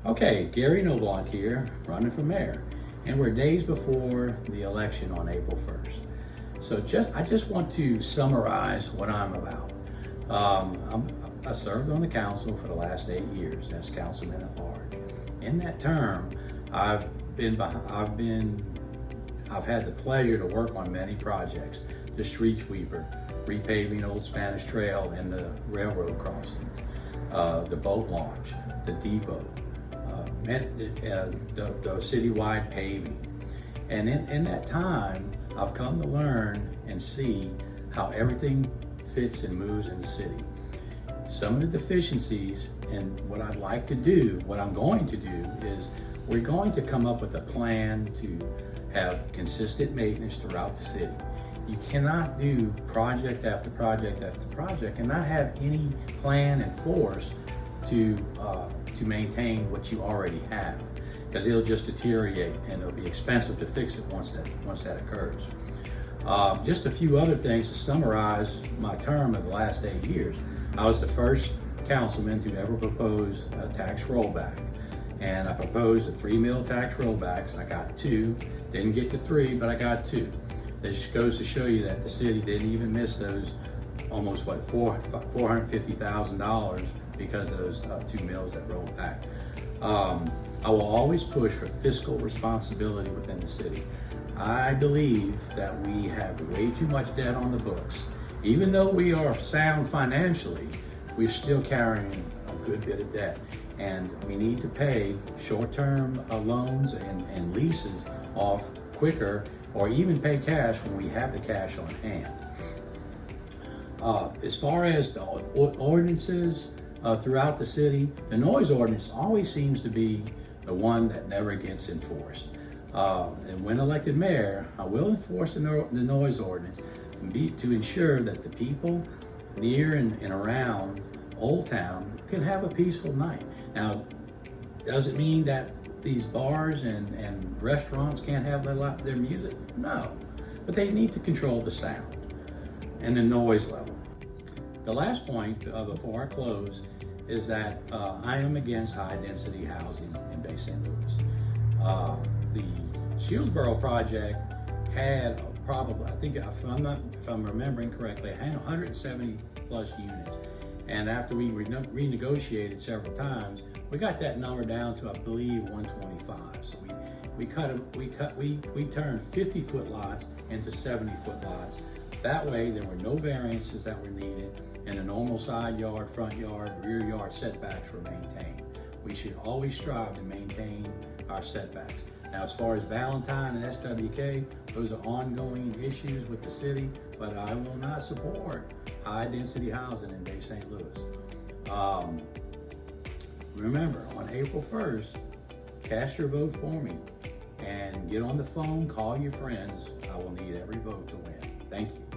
Okay, Gary Knoblock here, running for mayor, and we're days before the election on April 1st. So I just want to summarize what I'm about. I served on the council for the last 8 years as councilman at large. In that term, I've had the pleasure to work on many projects: the street sweeper, repaving Old Spanish Trail and the railroad crossings, the boat launch, the depot, the citywide paving. And in that time, I've come to learn and see how everything fits and moves in the city. Some of the deficiencies, and what I'd like to do, what I'm going to do, is we're going to come up with a plan to have consistent maintenance throughout the city. You cannot do project after project after project and not have any plan and force to maintain what you already have, because it'll just deteriorate and it'll be expensive to fix it once that occurs. Just a few other things to summarize my term of the last 8 years. I was the first councilman to ever propose a tax rollback, and I proposed a 3 mil tax rollbacks. I got 2, didn't get to 3, but I got 2. This just goes to show you that the city didn't even miss those almost $450,000 because of those 2 mills that rolled back. I will always push for fiscal responsibility within the city. I believe that we have way too much debt on the books. Even though we are sound financially, we're still carrying a good bit of debt, and we need to pay short-term loans and leases off quicker, or even pay cash when we have the cash on hand. As far as the ordinances throughout the city, the noise ordinance always seems to be the one that never gets enforced. And when elected mayor, I will enforce the noise ordinance to ensure that the people near and around Old Town can have a peaceful night. Now, does it mean that these bars and restaurants can't have their music? No, but they need to control the sound and the noise level. The last point before I close is that I am against high density housing in Bay St. Louis. The Shieldsboro project had probably, I think if I'm remembering correctly, it had 170 plus units. And after we renegotiated several times, we got that number down to, I believe, 125. So we turned 50-foot lots into 70-foot lots. That way, there were no variances that were needed, and the normal side yard, front yard, rear yard setbacks were maintained. We should always strive to maintain our setbacks. Now, as far as Valentine and SWK, those are ongoing issues with the city, but I will not support high-density housing in Bay St. Louis. Remember, on April 1st, cast your vote for me and get on the phone, call your friends. I will need every vote to win. Thank you.